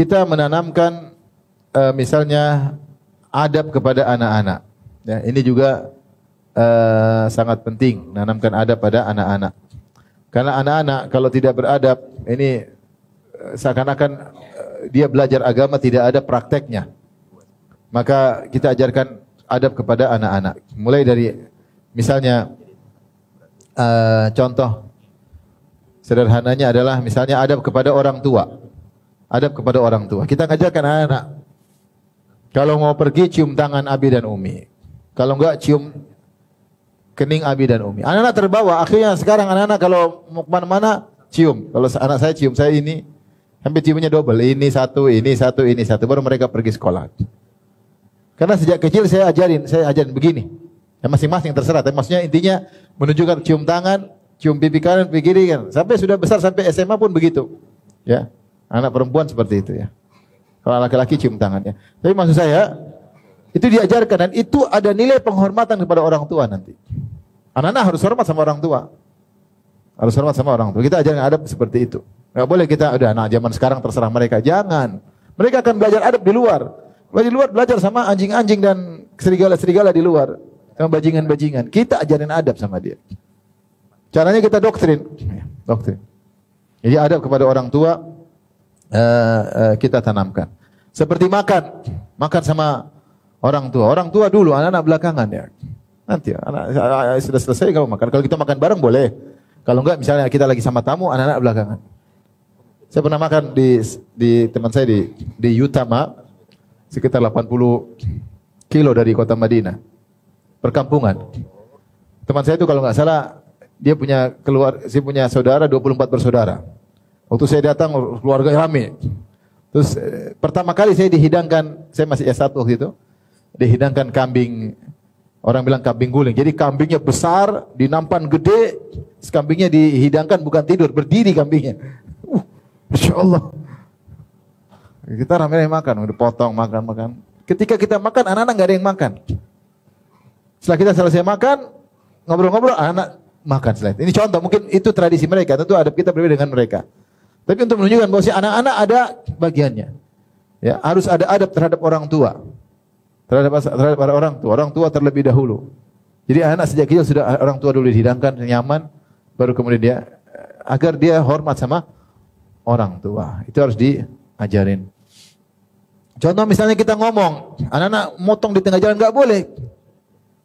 kita menanamkan misalnya adab kepada anak-anak. Ya, ini juga sangat penting, menanamkan adab pada anak-anak. Karena anak-anak kalau tidak beradab, ini seakan-akan dia belajar agama tidak ada prakteknya. Maka kita ajarkan adab kepada anak-anak. Mulai dari misalnya contoh sederhananya adalah misalnya adab kepada orang tua. Adab kepada orang tua. Kita ngajarkan anak-anak. Kalau mau pergi cium tangan abi dan umi. Kalau enggak cium kening abi dan umi. Anak-anak terbawa. Akhirnya sekarang anak-anak kalau mau kemana-mana cium. Kalau anak saya cium, saya ini sampai ciumnya double. Ini satu, ini satu, ini satu. Baru mereka pergi sekolah. Karena sejak kecil saya ajarin begini. Ya masing-masing terserah. Tapi maksudnya intinya menunjukkan cium tangan, cium pipi kanan, pipi kiri kan. Sampai sudah besar sampai SMA pun begitu. Ya, anak perempuan seperti itu ya. Kalau laki-laki cium tangannya. Tapi maksud saya itu diajarkan dan itu ada nilai penghormatan kepada orang tua nanti. Anak-anak harus hormat sama orang tua. Harus hormat sama orang tua. Kita ajarkan adab seperti itu. Enggak boleh kita udah anak zaman sekarang terserah mereka. Jangan. Mereka akan belajar adab di luar. Di luar belajar sama anjing-anjing dan serigala-serigala di luar. Sama bajingan-bajingan. Kita ajarin adab sama dia. Caranya kita doktrin. Doktrin. Jadi adab kepada orang tua kita tanamkan. Seperti makan. Makan sama orang tua. Orang tua dulu, anak-anak belakangan ya. Nanti anak sudah selesai kalau makan. Kalau kita makan bareng boleh. Kalau enggak misalnya kita lagi sama tamu, anak-anak belakangan. Saya pernah makan di teman saya di Utama. Sekitar 80 kilo dari kota Madinah. Perkampungan. Teman saya itu kalau nggak salah, dia punya saudara 24 bersaudara. Waktu saya datang, keluarga rame. Terus pertama kali saya dihidangkan, saya masih S1 waktu itu, dihidangkan kambing, orang bilang kambing guling. Jadi kambingnya besar, dinampan gede, kambingnya dihidangkan bukan tidur, berdiri kambingnya. Masya Allah. Kita ramai makan, udah potong, makan. Ketika kita makan, anak-anak nggak ada yang makan. Setelah kita selesai makan, ngobrol-ngobrol, anak makan setelah itu. Ini contoh, mungkin itu tradisi mereka, tentu adab kita berbeda dengan mereka. Tapi untuk menunjukkan bahwa si anak-anak ada bagiannya. Ya, harus ada adab terhadap orang tua. Terhadap orang tua. Orang tua terlebih dahulu. Jadi anak sejak kecil sudah orang tua dulu dihidangkan, nyaman, baru kemudian dia, agar dia hormat sama orang tua. Itu harus diajarin. Contoh misalnya kita ngomong, anak-anak motong di tengah jalan nggak boleh.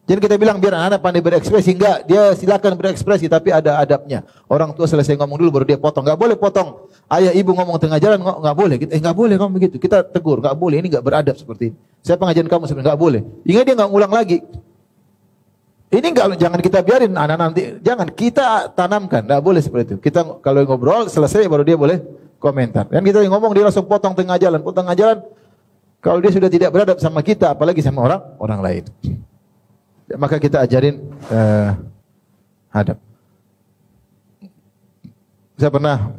Jadi kita bilang biar anak-anak pandai berekspresi, enggak, dia silakan berekspresi tapi ada adabnya. Orang tua selesai ngomong dulu baru dia potong. Nggak boleh potong. Ayah ibu ngomong tengah jalan nggak boleh. Nggak boleh kamu begitu. Kita tegur, nggak boleh. Ini nggak beradab seperti ini. Saya pengajian kamu sebenarnya nggak boleh. Ingat dia nggak ngulang lagi. Ini nggak, jangan kita biarin anak nanti. Jangan kita tanamkan. Nggak boleh seperti itu. Kita kalau ngobrol selesai baru dia boleh komentar. Dan kita ngomong dia langsung potong tengah jalan. Kalau dia sudah tidak beradab sama kita, apalagi sama orang lain. Maka kita ajarin adab. Saya pernah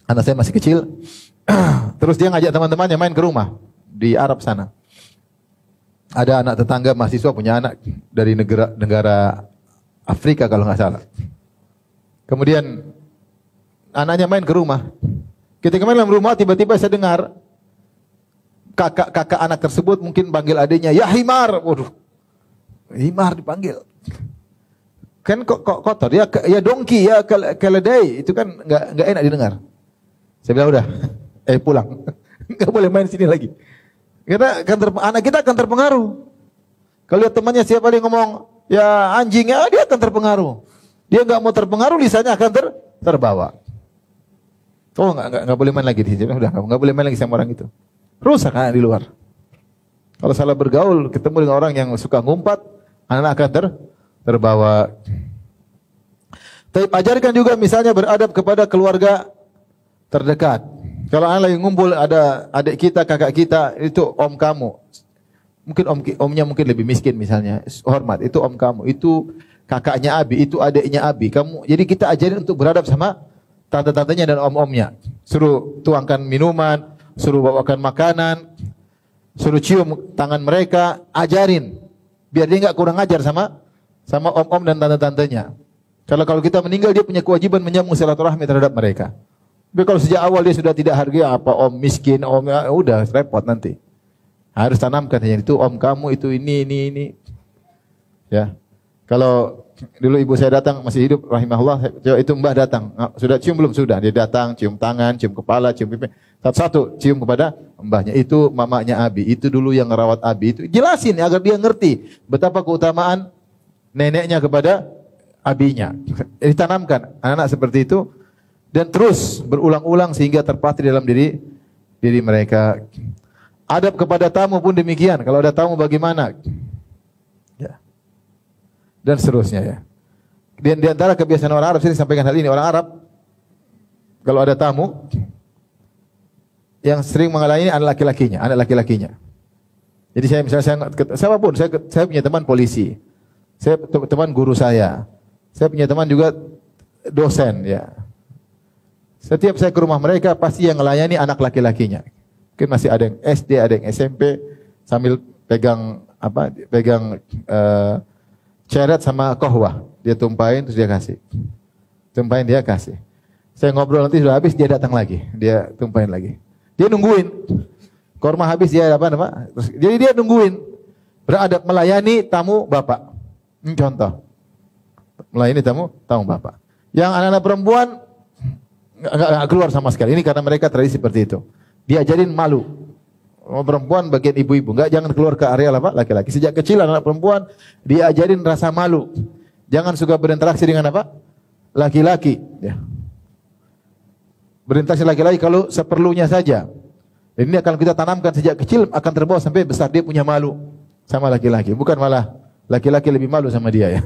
anak saya masih kecil, terus dia ngajak teman-temannya main ke rumah di Arab sana. Ada anak tetangga mahasiswa punya anak dari negara Afrika kalau nggak salah. Kemudian anaknya main ke rumah. Ketika main dalam rumah, tiba-tiba saya dengar kakak anak tersebut mungkin panggil adiknya, ya himar. Waduh, himar dipanggil. Kan kok kotor, ya dongki, ya keledai, itu kan nggak enak didengar. Saya bilang udah, pulang, nggak boleh main sini lagi. Karena anak kita akan terpengaruh. Kalau lihat temannya siapa yang ngomong, ya anjingnya, dia akan terpengaruh. Dia nggak mau terpengaruh, lisannya akan terbawa. Oh nggak boleh main lagi di sini, udah nggak boleh main lagi sama orang itu. Rusak anak di luar. Kalau salah bergaul, ketemu dengan orang yang suka ngumpat, anak akan terbawa. Tapi ajarkan juga misalnya beradab kepada keluarga terdekat. Kalau anak lagi ngumpul, ada adik kita, kakak kita, itu om kamu. Mungkin omnya mungkin lebih miskin misalnya. Hormat, itu om kamu, itu kakaknya Abi, itu adiknya Abi. Jadi kita ajarin untuk beradab sama tante-tantenya dan om-omnya. Suruh tuangkan minuman, suruh bawakan makanan, suruh cium tangan mereka, ajarin. Biar dia nggak kurang ajar sama om-om dan tante-tantenya. Kalau kita meninggal, dia punya kewajiban menyambung silaturahmi terhadap mereka. Tapi kalau sejak awal dia sudah tidak hargai apa om miskin, om ya, udah repot nanti. Harus tanamkan yang itu om kamu itu ini. Ya. Kalau dulu ibu saya datang masih hidup rahimahullah, itu mbah datang. Sudah cium belum? Sudah. Dia datang, cium tangan, cium kepala, cium pipi. Satu-satu cium kepada mbahnya. Itu mamanya Abi. Itu dulu yang ngerawat Abi itu. Jelasin agar dia ngerti betapa keutamaan neneknya kepada abinya. Ditanamkan anak-anak seperti itu dan terus berulang-ulang sehingga terpatri dalam diri mereka. Adab kepada tamu pun demikian. Kalau ada tamu bagaimana? Ya. Dan seterusnya ya. Di antara kebiasaan orang Arab, saya sampaikan hal ini, orang Arab kalau ada tamu yang sering mengalami ini anak laki-lakinya. Jadi saya misalnya siapapun, saya punya teman polisi. Saya teman guru saya. Saya punya teman juga dosen ya. Setiap saya ke rumah mereka pasti yang melayani anak laki-lakinya. Mungkin masih ada yang SD, ada yang SMP sambil pegang ceret sama kohwah. Dia tumpahin terus dia kasih. Tumpahin dia kasih. Saya ngobrol nanti sudah habis dia datang lagi. Dia tumpahin lagi. Dia nungguin. Korma habis dia terus, jadi dia nungguin. Beradab melayani tamu bapak. Ini contoh. Melayani tamu bapak. Yang anak-anak perempuan enggak keluar sama sekali. Ini karena mereka tradisi seperti itu. Diajarin malu. Perempuan bagian ibu-ibu, jangan keluar ke area laki-laki. Sejak kecil anak perempuan diajarin rasa malu. Jangan suka berinteraksi dengan laki-laki. Ya. Berinteraksi laki-laki kalau seperlunya saja. Dan ini akan kita tanamkan sejak kecil akan terbawa sampai besar dia punya malu sama laki-laki. Bukan malah laki-laki lebih malu sama dia ya.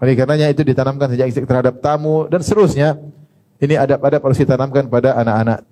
Oleh karenanya itu ditanamkan sejak terhadap tamu dan seterusnya. Ini adab-adab harus ditanamkan pada anak-anak